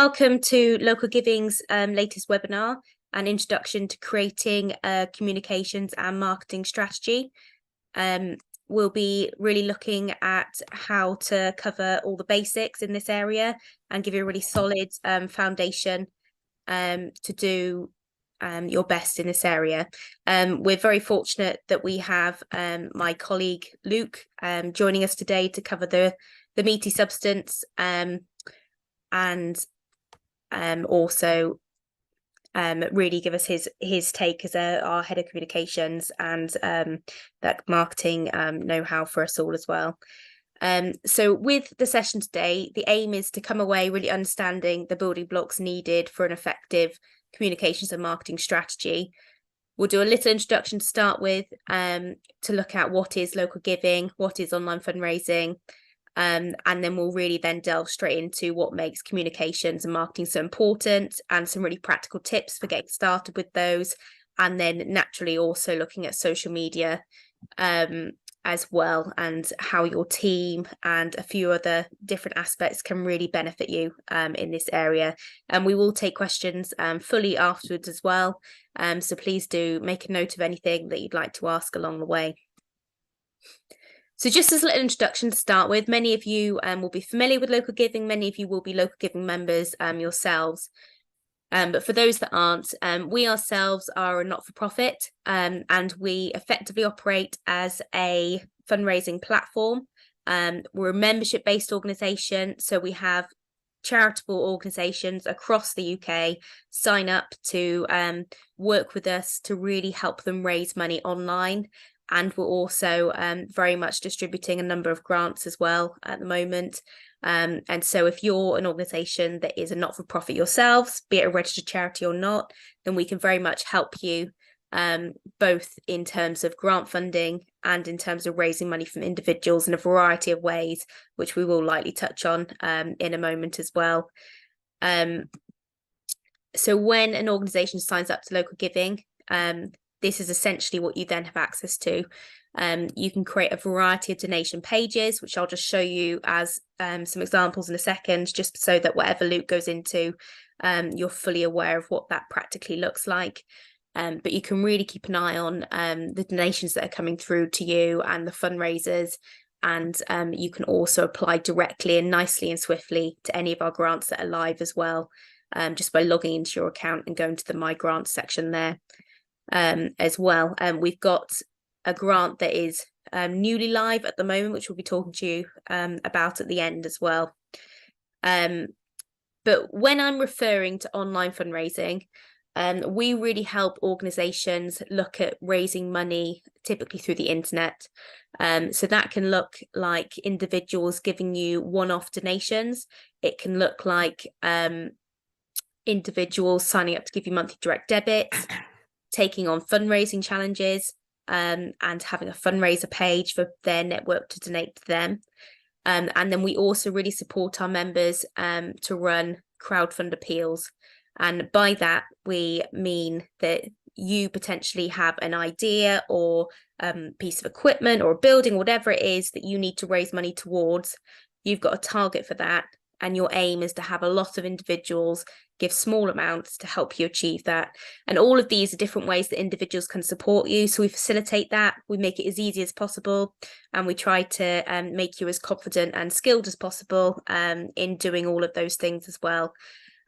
Welcome to Local Giving's latest webinar, an introduction to creating a communications and marketing strategy. We'll be really looking at how to cover all the basics in this area and give you a really solid foundation to do your best in this area. We're very fortunate that we have my colleague Luke joining us today to cover the meaty substance and also really give us his take as our head of communications and that marketing know-how for us all as well. So with the session today, the aim is to come away really understanding the building blocks needed for an effective communications and marketing strategy. We'll do a little introduction to start with to look at what is local giving, what is online fundraising, and then we'll really then delve straight into what makes communications and marketing so important and some really practical tips for getting started with those. And then naturally also looking at social media as well, and how your team and a few other different aspects can really benefit you in this area. And we will take questions fully afterwards as well. So please do make a note of anything that you'd like to ask along the way. So just as a little introduction to start with, many of you will be familiar with local giving. Many of you will be local giving members yourselves. But for those that aren't, we ourselves are a not-for-profit and we effectively operate as a fundraising platform. We're a membership-based organisation, so we have charitable organisations across the UK sign up to work with us to really help them raise money online. And we're also very much distributing a number of grants as well at the moment. And so if you're an organisation that is a not-for-profit yourselves, be it a registered charity or not, then we can very much help you both in terms of grant funding and in terms of raising money from individuals in a variety of ways, which we will likely touch on in a moment as well. So when an organisation signs up to local giving, this is essentially what you then have access to. You can create a variety of donation pages, which I'll just show you as some examples in a second, just so that whatever Luke goes into, you're fully aware of what that practically looks like. But you can really keep an eye on the donations that are coming through to you and the fundraisers. And you can also apply directly and nicely and swiftly to any of our grants that are live as well, just by logging into your account and going to the My Grants section there. As well. We've got a grant that is newly live at the moment, which we'll be talking to you about at the end as well. But when I'm referring to online fundraising, we really help organisations look at raising money typically through the internet. So that can look like individuals giving you one-off donations. It can look like individuals signing up to give you monthly direct debits, taking on fundraising challenges and having a fundraiser page for their network to donate to them. And then we also really support our members to run crowdfund appeals. And by that, we mean that you potentially have an idea or piece of equipment or a building, whatever it is that you need to raise money towards. You've got a target for that. And your aim is to have a lot of individuals give small amounts to help you achieve that. And all of these are different ways that individuals can support you. So we facilitate that. We make it as easy as possible. And we try to make you as confident and skilled as possible in doing all of those things as well.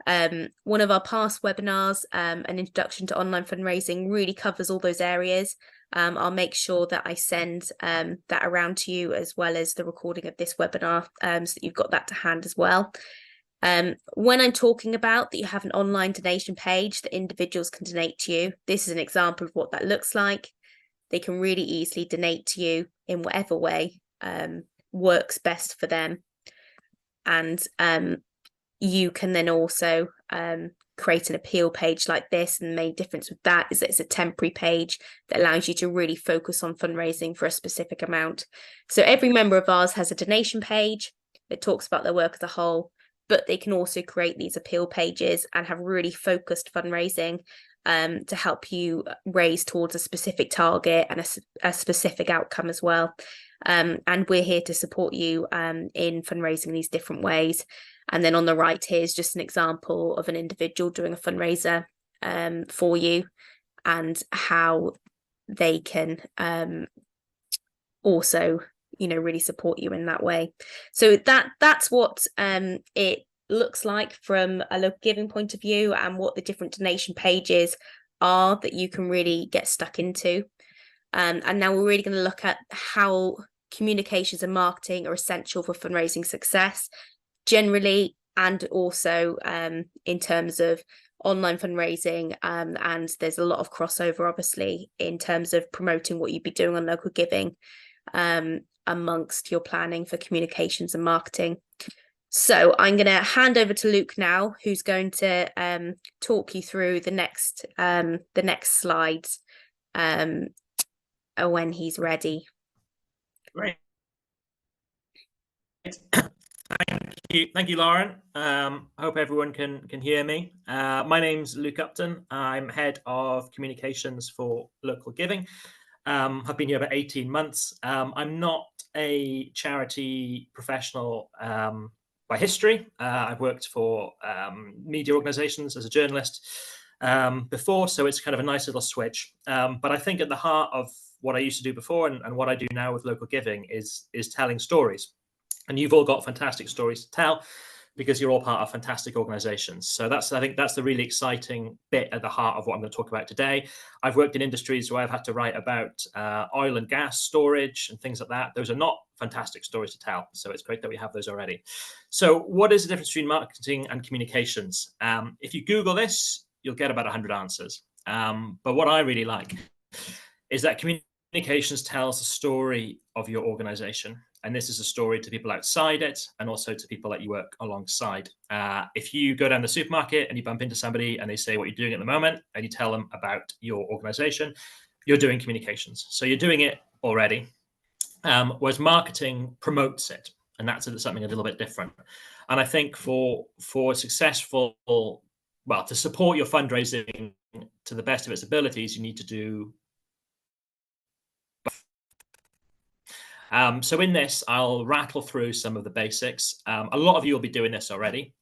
One of our past webinars, an introduction to online fundraising, really covers all those areas. I'll make sure that I send that around to you as well as the recording of this webinar so that you've got that to hand as well. When I'm talking about that you have an online donation page that individuals can donate to you, this is an example of what that looks like. They can really easily donate to you in whatever way works best for them. And you can then also create an appeal page like this, and the main difference with that is that it's a temporary page that allows you to really focus on fundraising for a specific amount. So every member of ours has a donation page that talks about their work as a whole, but they can also create these appeal pages and have really focused fundraising to help you raise towards a specific target and a specific outcome as well. And we're here to support you in fundraising in these different ways. And then on the right here is just an example of an individual doing a fundraiser for you, and how they can also, you know, really support you in that way. So that's what it looks like from a local giving point of view, and what the different donation pages are that you can really get stuck into. And now we're really going to look at how communications and marketing are essential for fundraising success generally, and also in terms of online fundraising, and there's a lot of crossover obviously in terms of promoting what you'd be doing on local giving amongst your planning for communications and marketing. So I'm going to hand over to Luke now, who's going to talk you through the next slides when he's ready. Great. Thank you, Lauren. Hope everyone can hear me. My name's Luke Upton. I'm head of communications for Local Giving. I've been here about 18 months. I'm not a charity professional by history. I've worked for media organizations as a journalist before, so it's kind of a nice little switch. But I think at the heart of what I used to do before and what I do now with Local Giving is telling stories. And you've all got fantastic stories to tell because you're all part of fantastic organizations. So I think that's the really exciting bit at the heart of what I'm going to talk about today. I've worked in industries where I've had to write about oil and gas storage and things like that. Those are not fantastic stories to tell. So it's great that we have those already. So what is the difference between marketing and communications? If you Google this, you'll get about 100 answers. But what I really like is that communications tells the story of your organization. And this is a story to people outside it and also to people that you work alongside. If you go down the supermarket and you bump into somebody and they say what you're doing at the moment and you tell them about your organization, you're doing communications. So you're doing it already. Whereas marketing promotes it. And that's something a little bit different. And I think for successful, well, to support your fundraising to the best of its abilities, you need to do so in this, I'll rattle through some of the basics. A lot of you will be doing this already,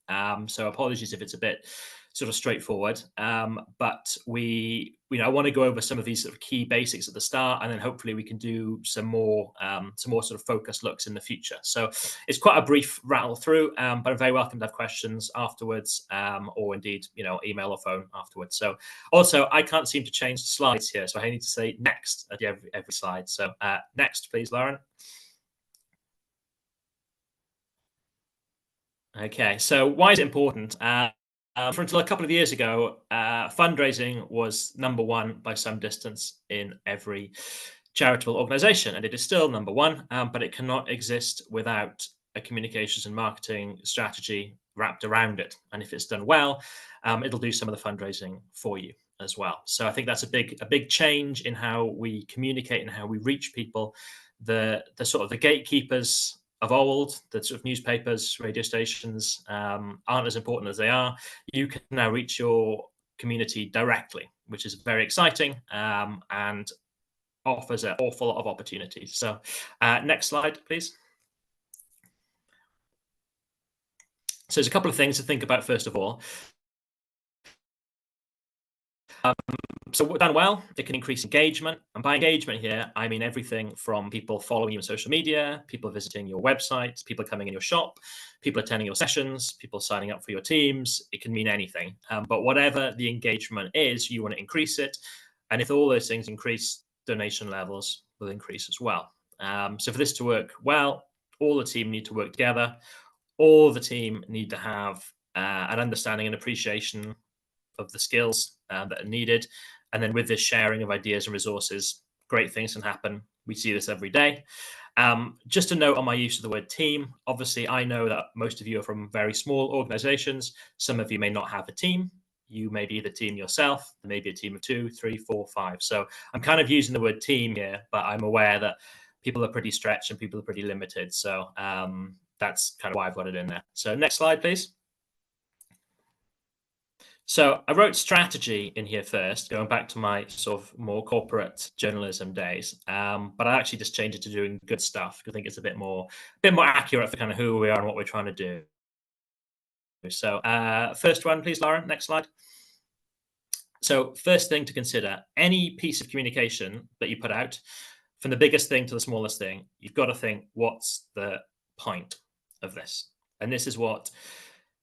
so apologies if it's a bit sort of straightforward. But I want to go over some of these sort of key basics at the start, and then hopefully we can do some more sort of focused looks in the future. So it's quite a brief rattle through, but I'm very welcome to have questions afterwards, or indeed, email or phone afterwards. So also, I can't seem to change the slides here, so I need to say next at every slide. So next, please, Lauren. Okay, so why is it important? For until a couple of years ago, fundraising was number one by some distance in every charitable organization, and it is still number one, but it cannot exist without a communications and marketing strategy wrapped around it. And if it's done well, it'll do some of the fundraising for you as well. So I think that's a big change in how we communicate and how we reach people. The sort of the gatekeepers of old, the sort of newspapers, radio stations aren't as important as they are. You can now reach your community directly, which is very exciting and offers an awful lot of opportunities. So next slide, please. So there's a couple of things to think about first of all. So done well, it can increase engagement. And by engagement here, I mean everything from people following you on social media, people visiting your website, people coming in your shop, people attending your sessions, people signing up for your teams. It can mean anything. But whatever the engagement is, you want to increase it. And if all those things increase, donation levels will increase as well. So for this to work well, all the team need to work together. All the team need to have an understanding and appreciation of the skills that are needed. And then with this sharing of ideas and resources, great things can happen. We see this every day. Just a note on my use of the word team. Obviously, I know that most of you are from very small organizations. Some of you may not have a team. You may be the team yourself, maybe a team of 2, 3, 4, 5. So I'm kind of using the word team here, but I'm aware that people are pretty stretched and people are pretty limited. So that's kind of why I've got it in there. So next slide, please. So I wrote strategy in here first, going back to my sort of more corporate journalism days. But I actually just changed it to doing good stuff because I think it's a bit more accurate for kind of who we are and what we're trying to do. So first one, please, Lauren, next slide. So first thing to consider, any piece of communication that you put out, from the biggest thing to the smallest thing, you've got to think, what's the point of this? And this is what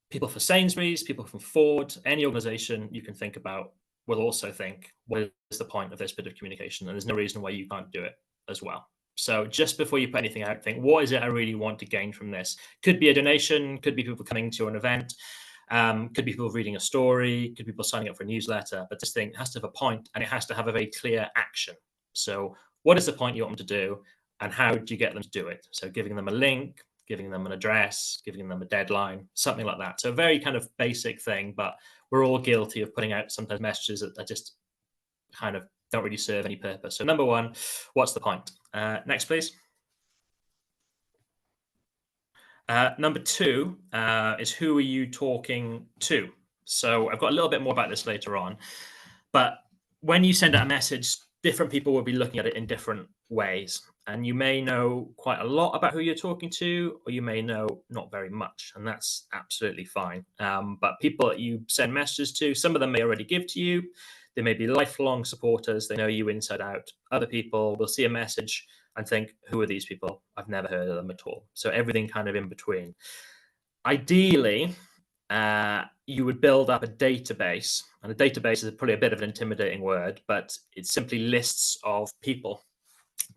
people for Sainsbury's, people from Ford, any organization you can think about will also think, what is the point of this bit of communication? And there's no reason why you can't do it as well. So just before you put anything out, think, what is it I really want to gain from this? Could be a donation, could be people coming to an event, could be people reading a story, could be people signing up for a newsletter, but this thing has to have a point and it has to have a very clear action. So what is the point you want them to do and how do you get them to do it? So giving them a link, giving them an address, giving them a deadline, something like that. So a very kind of basic thing, but we're all guilty of putting out sometimes messages that just kind of don't really serve any purpose. So number one, what's the point? Next, please. Number two is who are you talking to? So I've got a little bit more about this later on, but when you send out a message, different people will be looking at it in different ways. And you may know quite a lot about who you're talking to, or you may know not very much, and that's absolutely fine. But people that you send messages to, some of them may already give to you. They may be lifelong supporters. They know you inside out. Other people will see a message and think, who are these people? I've never heard of them at all. So everything kind of in between. Ideally, you would build up a database, and a database is probably a bit of an intimidating word, but it's simply lists of people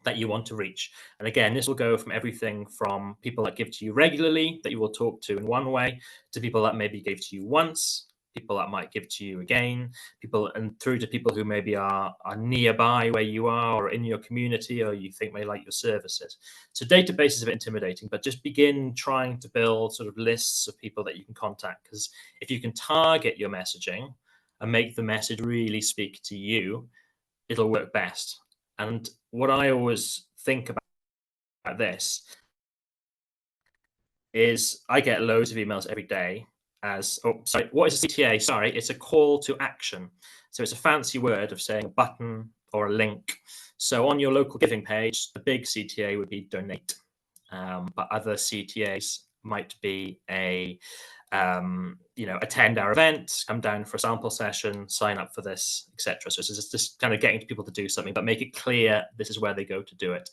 that you want to reach. And again, this will go from everything from people that give to you regularly, that you will talk to in one way, to people that maybe gave to you once, people that might give to you again, people, and through to people who maybe are nearby where you are or in your community or you think may like your services. So database is a bit intimidating, but just begin trying to build sort of lists of people that you can contact, because if you can target your messaging and make the message really speak to you, it'll work best. And what I always think about this is I get loads of emails every day as, oh, sorry, what is a CTA? Sorry, it's a call to action. So it's a fancy word of saying a button or a link. So on your local giving page, the big CTA would be donate. But other CTAs might be a attend our event, come down for a sample session, sign up for this, etc. So it's just kind of getting people to do something, but make it clear this is where they go to do it.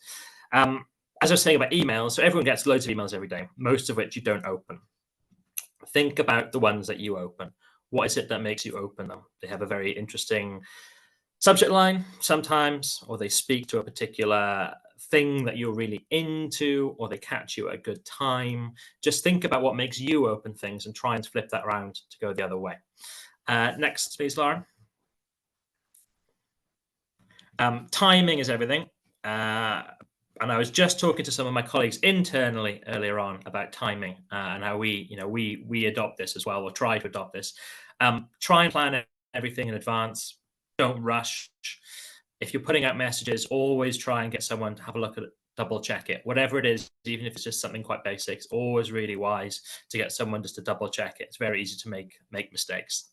As I was saying about emails, so everyone gets loads of emails every day, most of which you don't open. Think about the ones that you open. What is it that makes you open them? They have a very interesting subject line sometimes, or they speak to a particular thing that you're really into, or they catch you at a good time. Just think about what makes you open things and try and flip that around to go the other way. Next, please, Lauren. Timing is everything. And I was just talking to some of my colleagues internally earlier on about timing and how we adopt this as well, or try to adopt this. Try and plan everything in advance. Don't rush. If you're putting out messages, always try and get someone to have a look at it, double check it. Whatever it is, even if it's just something quite basic, it's always really wise to get someone just to double check it. It's very easy to make mistakes.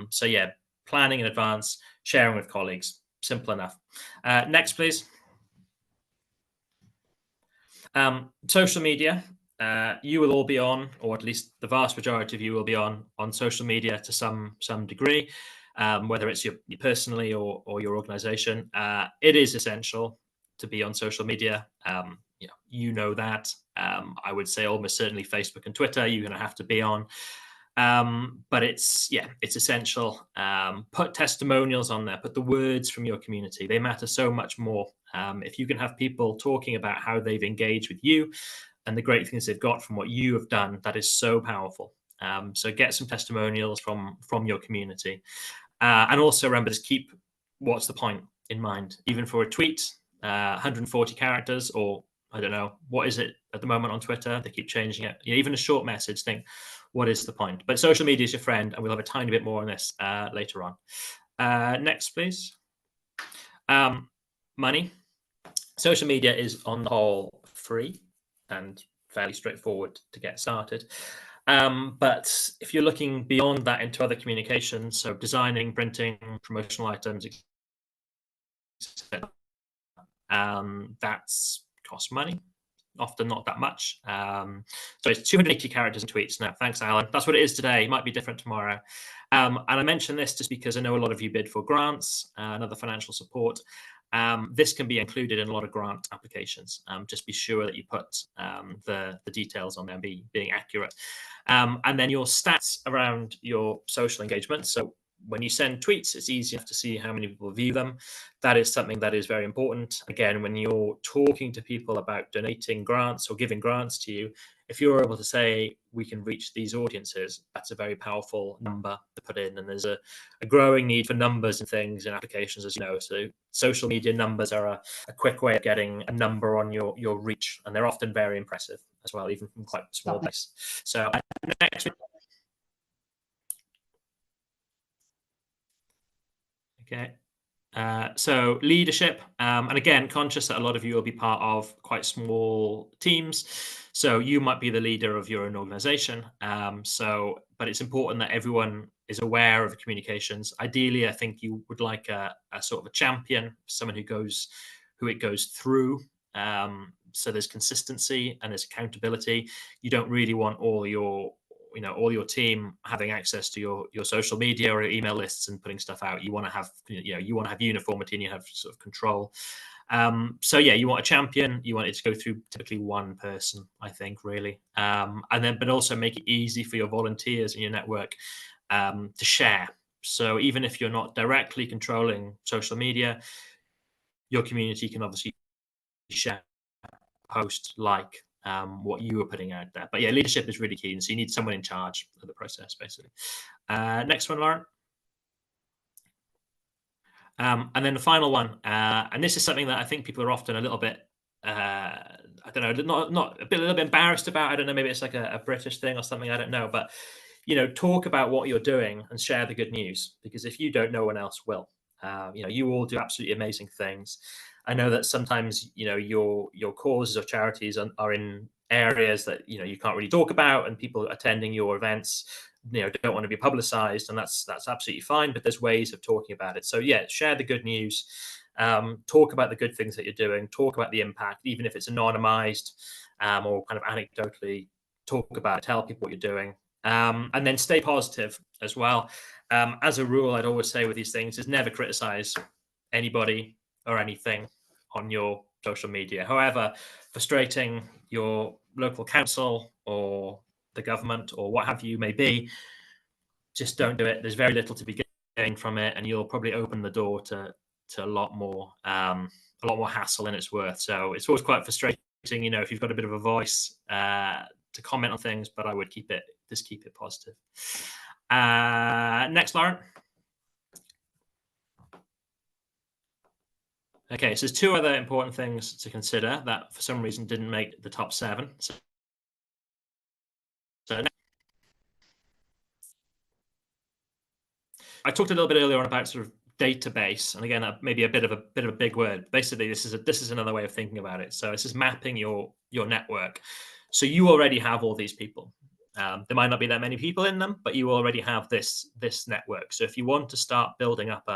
So yeah, planning in advance, sharing with colleagues, simple enough. Next, please. Social media. You will all be on, or at least the vast majority of you will be on social media to some degree. Whether it's you personally or your organization, it is essential to be on social media. You know that. I would say almost certainly Facebook and Twitter, you're going to have to be on. But it's essential. Put testimonials on there, put the words from your community. They matter so much more. If you can have people talking about how they've engaged with you and the great things they've got from what you have done, that is so powerful. So get some testimonials from your community. And also remember, just keep what's the point in mind. Even for a tweet, 140 characters, or I don't know, what is it at the moment on Twitter? They keep changing it. Even a short message, think, what is the point? But social media is your friend, and we'll have a tiny bit more on this later on. Next, please. Money. Social media is on the whole free and fairly straightforward to get started. But if you're looking beyond that into other communications, so designing, printing, promotional items, that's costs money. often not that much. So it's 280 characters in tweets now. Thanks, Alan. That's what it is today. It might be different tomorrow. And I mention this just because I know a lot of you bid for grants and other financial support. This can be included in a lot of grant applications. Just be sure that you put the details on there, being accurate. And then your stats around your social engagement. So when you send tweets, it's easy enough to see how many people view them. That is something that is very important. Again, when you're talking to people about donating grants or giving grants to you, if you're able to say, we can reach these audiences, that's a very powerful number to put in. And there's a growing need for numbers and things in applications, as you know. So social media numbers are a quick way of getting a number on your reach. And they're often very impressive as well, even from quite a small base. So next. Okay. So leadership, and again, conscious that a lot of you will be part of quite small teams. So you might be the leader of your own organization. But it's important that everyone is aware of the communications. Ideally, I think you would like a sort of a champion, someone who it goes through. So there's consistency and there's accountability. You don't really want all your team having access to your social media or email lists and putting stuff out. You want to have uniformity and you have sort of control. So yeah, you want a champion. You want it to go through typically one person, I think, really, but also make it easy for your volunteers in your network to share. So even if you're not directly controlling social media, your community can obviously share, post, what you were putting out there. But yeah, leadership is really key. And so you need someone in charge of the process, basically. Next one, Lauren. And then the final one, and this is something that I think people are often a little bit, I don't know, not a little bit embarrassed about. I don't know, maybe it's like a British thing or something. I don't know, but talk about what you're doing and share the good news, because if you don't, no one else will. You all do absolutely amazing things. I know that sometimes your causes or charities are in areas that you can't really talk about, and people attending your events don't want to be publicized, and that's absolutely fine, but there's ways of talking about it. So yeah, share the good news, talk about the good things that you're doing, talk about the impact, even if it's anonymized or kind of anecdotally. Talk about it, tell people what you're doing, and then stay positive as well. As a rule, I'd always say with these things is never criticize anybody or anything on your social media, however frustrating your local council or the government or what have you may be. Just don't do it. There's very little to be gained from it, and you'll probably open the door to a lot more hassle than it's worth. So it's always quite frustrating, if you've got a bit of a voice to comment on things, but I would keep it positive. Next, Lauren. Okay, so there's two other important things to consider that for some reason didn't make the top 7. So I talked a little bit earlier on about sort of database, and again, maybe a bit of a big word. Basically, this is another way of thinking about it. So this is mapping your network. So you already have all these people. There might not be that many people in them, but you already have this network. So if you want to start building up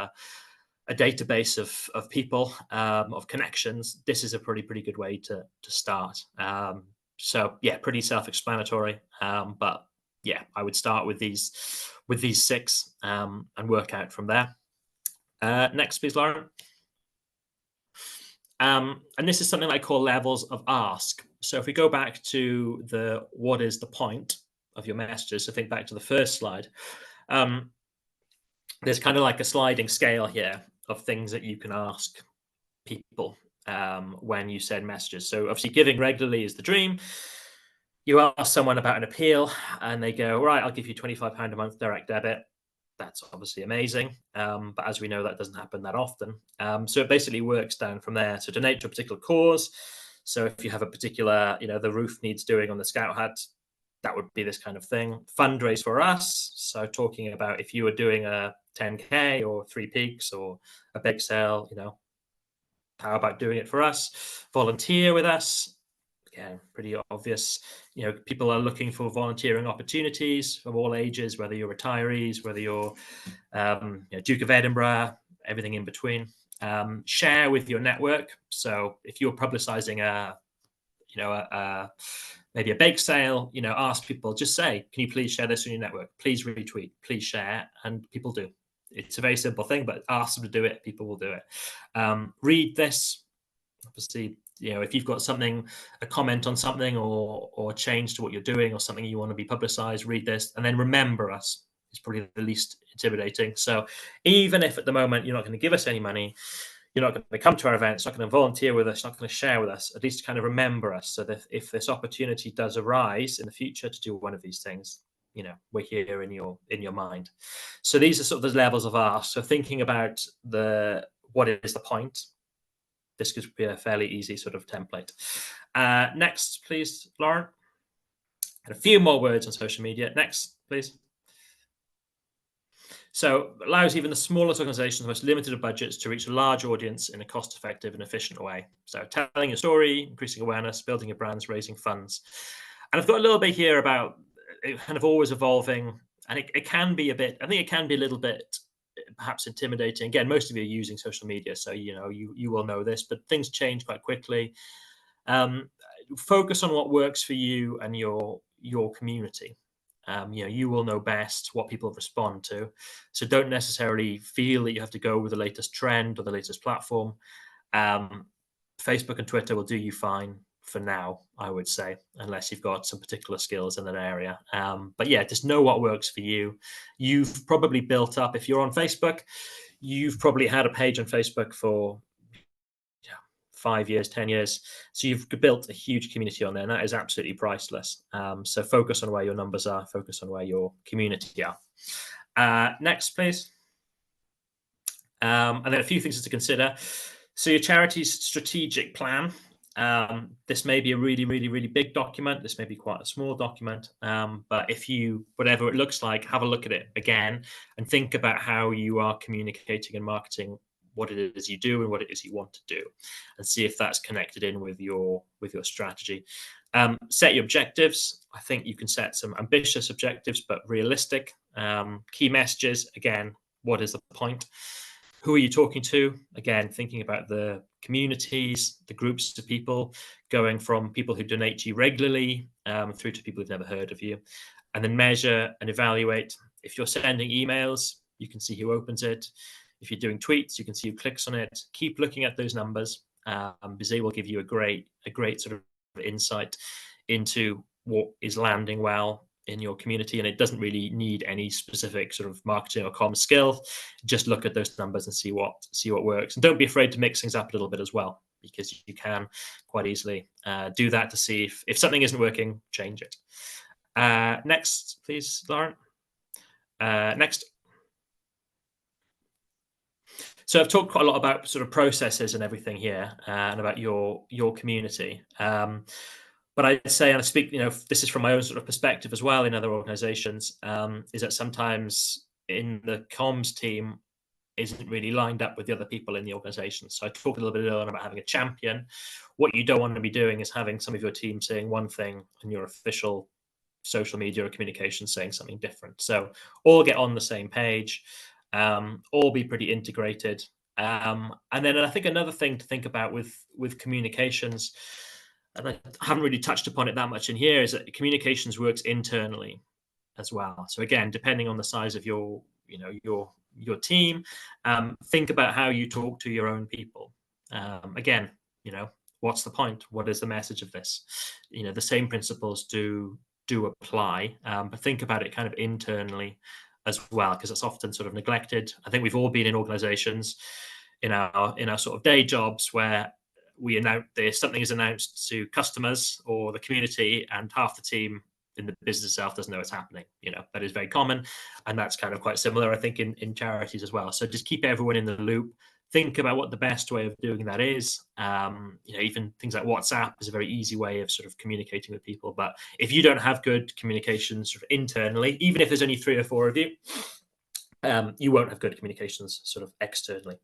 a database of people, of connections, this is a pretty good way to start. So yeah, pretty self-explanatory. But yeah, I would start with these 6 and work out from there. Next, please, Lauren. And this is something I call levels of ask. So if we go back to what is the point of your messages, so think back to the first slide. There's kind of like a sliding scale here of things that you can ask people when you send messages. So obviously giving regularly is the dream. You ask someone about an appeal and they go, right, I'll give you £25 a month direct debit. That's obviously amazing. But as we know, that doesn't happen that often. So it basically works down from there. So donate to a particular cause. So if you have a particular, the roof needs doing on the Scout hut, that would be this kind of thing. Fundraise for us. So talking about if you were doing a 10K or 3 peaks or a bake sale, how about doing it for us? Volunteer with us. Again, pretty obvious. People are looking for volunteering opportunities of all ages, whether you're retirees, whether you're Duke of Edinburgh, everything in between. Share with your network. So if you're publicizing maybe a bake sale, ask people, just say, can you please share this on your network? Please retweet, please share. And people do. It's a very simple thing, but ask them to do it. People will do it. Read this. Obviously, if you've got something, a comment on something or change to what you're doing or something you want to be publicized, read this. And then remember us. It's probably the least intimidating. So even if at the moment you're not going to give us any money, you're not going to come to our events, not going to volunteer with us, not going to share with us, at least kind of remember us, so that if this opportunity does arise in the future to do one of these things, we're here in your mind. So these are sort of the levels of ask. So thinking about what is the point, this could be a fairly easy sort of template. Next, please, Lauren. And a few more words on social media. Next, please. So it allows even the smallest organizations, the most limited of budgets, to reach a large audience in a cost-effective and efficient way. So telling a story, increasing awareness, building your brands, raising funds. And I've got a little bit here about it kind of always evolving. And it can be I think it can be a little bit perhaps intimidating. Again, most of you are using social media, so you will know this, but things change quite quickly. Focus on what works for you and your community. You will know best what people respond to. So don't necessarily feel that you have to go with the latest trend or the latest platform. Facebook and Twitter will do you fine for now, I would say, unless you've got some particular skills in that area. But yeah, just know what works for you. You've probably built up, if you're on Facebook, you've probably had a page on Facebook for 5 years, 10 years. So you've built a huge community on there, and that is absolutely priceless. So focus on where your numbers are, focus on where your community are. Next, please. And then a few things to consider. So your charity's strategic plan. This may be a really, really, really big document. This may be quite a small document. But whatever it looks like, have a look at it again and think about how you are communicating and marketing what it is you do and what it is you want to do, and see if that's connected in with your strategy. Set your objectives. I think you can set some ambitious objectives, but realistic. Key messages. Again, what is the point? Who are you talking to? Again, thinking about the communities, the groups of people, going from people who donate to you regularly through to people who've never heard of you. And then measure and evaluate. If you're sending emails, you can see who opens it. If you're doing tweets, you can see who clicks on it. Keep looking at those numbers because they will give you a great sort of insight into what is landing well in your community. And it doesn't really need any specific sort of marketing or comm skill. Just look at those numbers and see what works. And don't be afraid to mix things up a little bit as well, because you can quite easily do that to see if something isn't working, change it. Next, please, Lauren. Next. So I've talked quite a lot about sort of processes and everything here, and about your community. But I'd say, and I speak, this is from my own sort of perspective as well in other organizations, is that sometimes in the comms team isn't really lined up with the other people in the organization. So I talked a little bit earlier about having a champion. What you don't want to be doing is having some of your team saying one thing and your official social media or communication saying something different. So all get on the same page, all be pretty integrated. And then I think another thing to think about with communications, and I haven't really touched upon it that much in here, is that communications works internally as well. So again, depending on the size of your team, think about how you talk to your own people. Again, what's the point? What is the message of this? The same principles do apply, but think about it kind of internally as well, because it's often sort of neglected. I think we've all been in organizations in our sort of day jobs where we announce something is announced to customers or the community, and half the team in the business itself doesn't know what's happening. That is very common, and that's kind of quite similar, I think, in charities as well. So just keep everyone in the loop. Think about what the best way of doing that is. Even things like WhatsApp is a very easy way of sort of communicating with people. But if you don't have good communications sort of internally, even if there's only 3 or 4 of you, you won't have good communications sort of externally.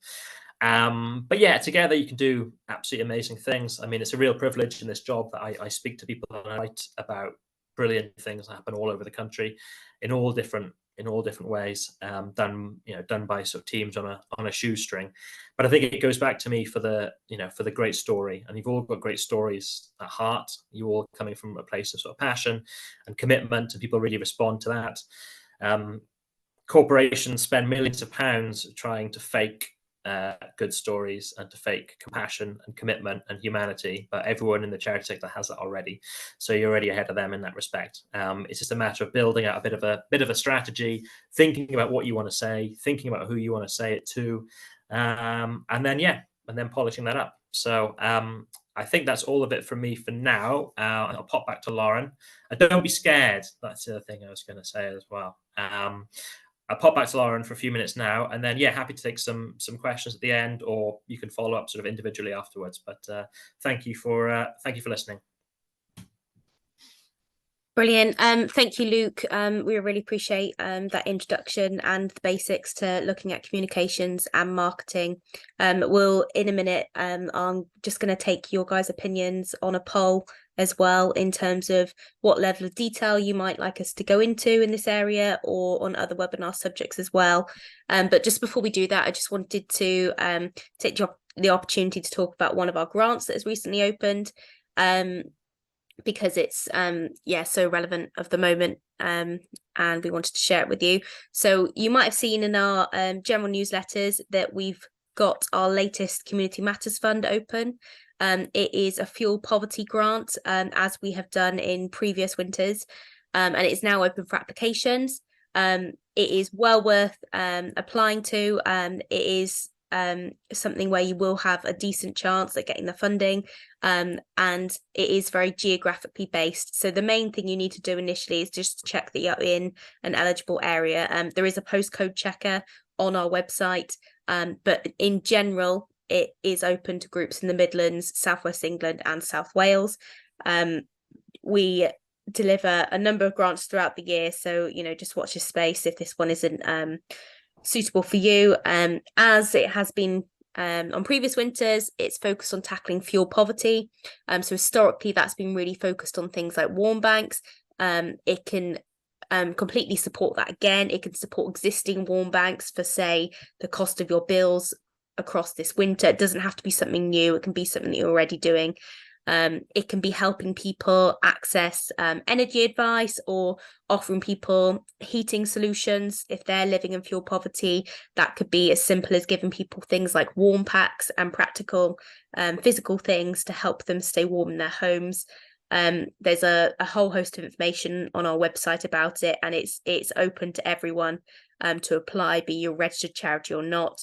But yeah, together you can do absolutely amazing things. I mean, it's a real privilege in this job that I speak to people and I write about brilliant things that happen all over the country in all different in all different ways, done by sort of teams on a shoestring. But I think it goes back to me for the great story, and you've all got great stories at heart. You all coming from a place of sort of passion and commitment, and people really respond to that. Corporations spend millions of pounds trying to fake good stories and to fake compassion and commitment and humanity, but everyone in the charity sector has that already. So you're already ahead of them in that respect. It's just a matter of building out a bit of a strategy, thinking about what you want to say, thinking about who you want to say it to, and then polishing that up. So I think that's all of it from me for now. I'll pop back to Lauren. And don't be scared. That's the other thing I was going to say as well. I'll pop back to Lauren for a few minutes now, and then happy to take some questions at the end, or you can follow up sort of individually afterwards. But thank you for listening. Brilliant. Thank you, Luke. We really appreciate that introduction and the basics to looking at communications and marketing. We'll in a minute. I'm just going to take your guys' opinions on a poll as well in terms of what level of detail you might like us to go into in this area or on other webinar subjects as well. But just before we do that, I just wanted to take the opportunity to talk about one of our grants that has recently opened. Because it's so relevant of the moment, and we wanted to share it with you. So you might have seen in our general newsletters that we've got our latest Community Matters Fund open. It is a fuel poverty grant, as we have done in previous winters, and it's now open for applications. It is well worth applying to. It is something where you will have a decent chance at getting the funding, and it is very geographically based. So the main thing you need to do initially is just check that you're in an eligible area. There is a postcode checker on our website, but in general it is open to groups in the Midlands, Southwest England and South Wales. We deliver a number of grants throughout the year, so just watch your space if this one isn't suitable for you. As it has been on previous winters, it's focused on tackling fuel poverty. So historically that's been really focused on things like warm banks. It can completely support that. Again, it can support existing warm banks for, say, the cost of your bills across this winter. It doesn't have to be something new. It can be something that you're already doing. It can be helping people access energy advice or offering people heating solutions if they're living in fuel poverty. That could be as simple as giving people things like warm packs and practical physical things to help them stay warm in their homes. There's a whole host of information on our website about it, and it's open to everyone to apply, be you a registered charity or not.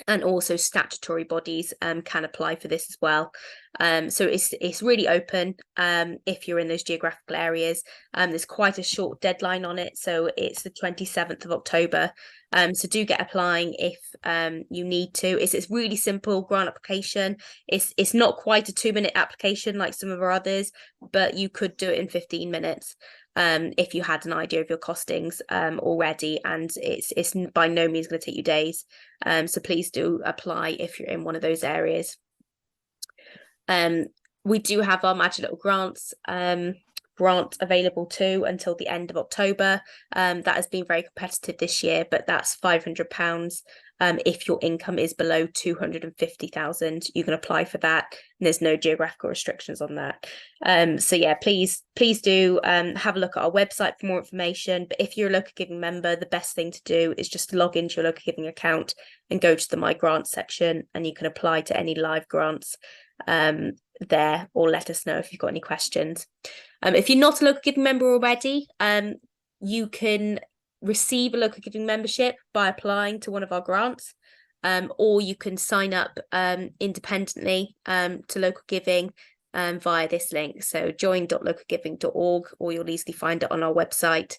And also statutory bodies can apply for this as well. So it's really open if you're in those geographical areas. There's quite a short deadline on it, so it's the 27th of October. So do get applying if you need to. It's really simple grant application. It's not quite a 2-minute application like some of our others, but you could do it in 15 minutes. If you had an idea of your costings already, and it's by no means going to take you days. So please do apply if you're in one of those areas. We do have our Magic Little Grants grant available too until the end of October. That has been very competitive this year, but that's £500. If your income is below 250,000, you can apply for that, and there's no geographical restrictions on that. Please do have a look at our website for more information. But if you're a Localgiving member, the best thing to do is just log into your Localgiving account and go to the My Grants section, and you can apply to any live grants there, or let us know if you've got any questions. If you're not a Localgiving member already, you can receive a Localgiving membership by applying to one of our grants, or you can sign up independently to Localgiving via this link. So join.localgiving.org, or you'll easily find it on our website.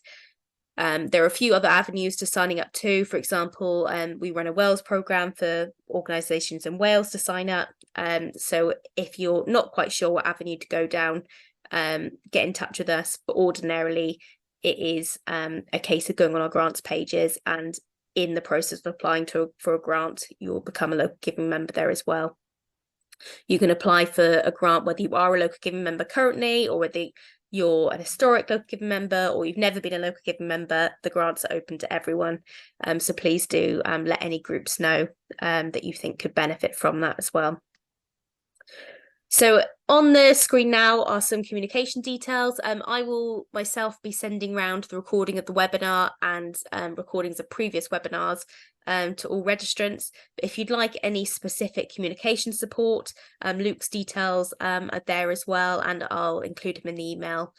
There are a few other avenues to signing up too. For example, we run a Wales programme for organisations in Wales to sign up. So if you're not quite sure what avenue to go down, get in touch with us. But ordinarily, it is a case of going on our grants pages, and in the process of applying for a grant, you'll become a Localgiving member there as well. You can apply for a grant whether you are a Localgiving member currently, or whether you're an historic Local Giving member or you've never been a Local Giving member, the grants are open to everyone. So please do let any groups know that you think could benefit from that as well. So on the screen now are some communication details. I will myself be sending around the recording of the webinar and recordings of previous webinars to all registrants. But if you'd like any specific communication support, Luke's details are there as well, and I'll include him in the email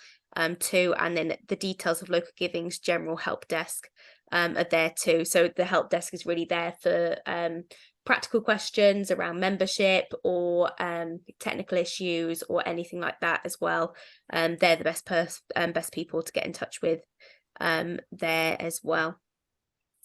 too. And then the details of Local Giving's general help desk are there too. So the help desk is really there for practical questions around membership or technical issues or anything like that as well. They're the best people to get in touch with there as well.